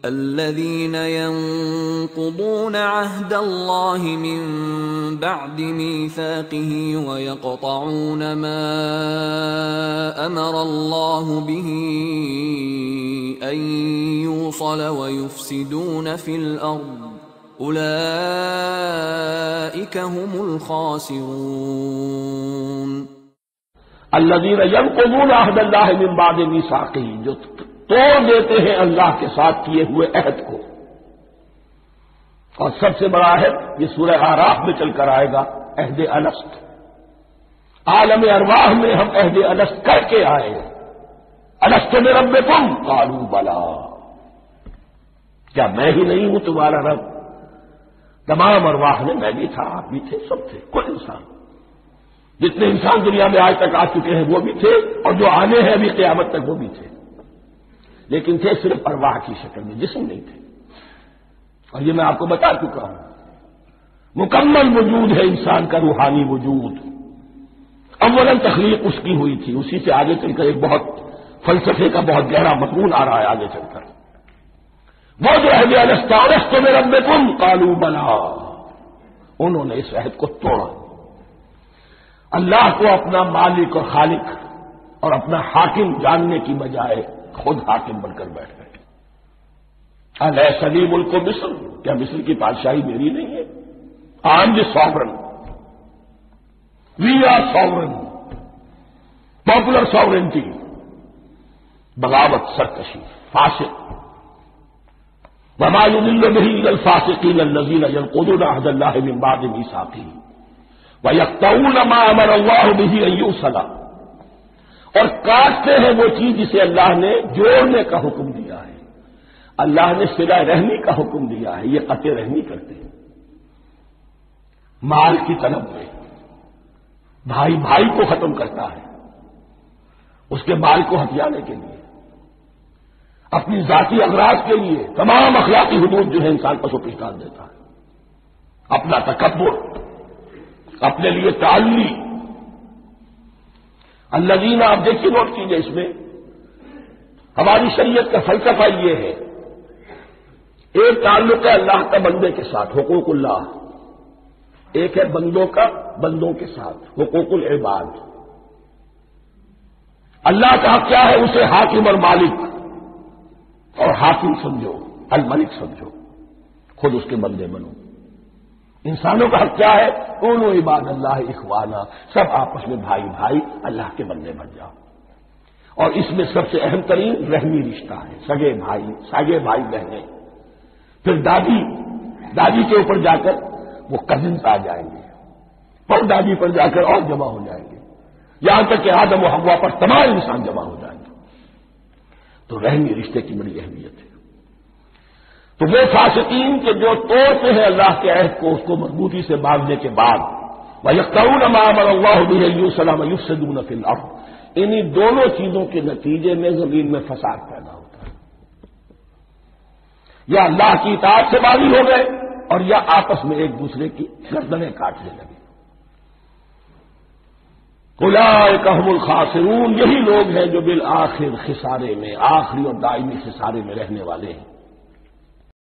الذين ينقضون عهد الله من بعد ميثاقه ويقطعون ما أمر الله به أن يوصل ويفسدون في الأرض أولئك هم الخاسرون الذين ينقضون عهد الله من بعد ميثاقه، جو توڑ دیتے ہیں اللہ کے ساتھ کیے ہوئے عہد کو. اور سب سے بڑا عہد یہ سورہ اعراف میں چل کر آئے گا، عہد الست. عالم ارواح میں ہم عہد الست کر کے آئے. الست بربکم قالوا بلا، کیا میں ہی نہیں ہوں تمہارا رب؟ تمام ارواح نے میں بھی تھا، آپ بھی تھے، سب تھے، کوئی انسان، جتنے انسان دنیا میں آج تک آ چکے ہیں وہ بھی تھے، اور جو آنے ہیں ابھی قیامت تک وہ بھی تھے، لیکن تھے صرف ارواح کی شکل میں، جسم نہیں تھے. اور یہ میں آپ کو بتا چکا ہوں، مکمل وجود ہے انسان کا روحانی وجود. اولاً تخلیق اس کی ہوئی تھی، اسی سے آگے چل کر ایک بہت فلسفے کا بہت گہرا مضمون آ رہا ہے آگے چل کر. وہ جو عہد الست میں ربکم قالوا بلا، انہوں نے اس عہد کو توڑا. اللہ کو اپنا مالک اور خالق اور اپنا حاکم جاننے کی بجائے خود حاکم بن کر بیٹھ گئے. الیس لی ملک مصر، کیا مصر کی بادشاہی میری نہیں ہے؟ I am the sovereign, we are sovereign. Popular sovereignty, بغاوت، سرکشی، فاسق. وما يضل به الا الفاسقين الذين ينقضون عهد الله من بعد ميثاقه ويقطعون ما امر الله به ان يوصل، اور کاٹتے ہیں وہ چیز جسے اللہ نے جوڑنے کا حکم دیا ہے. اللہ نے صلہ رحمی کا حکم دیا ہے، یہ قطع رحمی کرتے ہیں. مال کی طلب میں بھائی بھائی کو ختم کرتا ہے، اس کے مال کو ہتھیانے کے لیے، اپنی ذاتی اغراض کے لیے تمام اخلاقی حدود جو ہے انسان پر پیش ڈال دیتا ہے. اپنا تکبر، اپنے لیے تعلی. الذین، آپ دیکھیے نوٹ کیجیے، اس میں ہماری شریعت کا فلسفہ یہ ہے، ایک تعلق ہے اللہ کا بندے کے ساتھ، حقوق اللہ. ایک ہے بندوں کا بندوں کے ساتھ، حقوق العباد. اللہ کا حق کیا ہے؟ اسے حاکم اور مالک، اور حاکم سمجھو، الملک سمجھو، خود اس کے بندے بنو. انسانوں کا حق کیا ہے؟ کونوا عباد اللہ اخوانا، سب آپس میں بھائی بھائی اللہ کے بندے بن جاؤ. اور اس میں سب سے اہم ترین رحمی رشتہ ہے، سگے بھائی بہنیں. پھر دادی کے اوپر جا کر وہ کزنس آ جائیں گے، پر دادی پر جا کر اور جمع ہو جائیں گے، یہاں تک کہ آدم و حوا پر تمام انسان جمع ہو جائیں گے. تو رحمی رشتے کی بڑی اہمیت ہے. تو وہ فاسقین کے جو توڑتے ہیں اللہ کے عہد کو، اس کو مضبوطی سے باندھنے کے بعد، وَيَقْطَعُونَ مَا أَمَرَ اللَّهُ بِهِ أَن يُوصَلَ وَيُفْسِدُونَ فِي الْأَرْضِ، انہی دونوں چیزوں کے نتیجے میں زمین میں فساد پیدا ہوتا ہے. یا اللہ کی اطاعت سے باغی ہو گئے، اور یا آپس میں ایک دوسرے کی گردنیں کاٹنے لگے. اولئک هم الخاسرون، یہی لوگ ہیں جو بالآخر خسارے میں، آخری اور دائمی خسارے میں رہنے والے ہیں.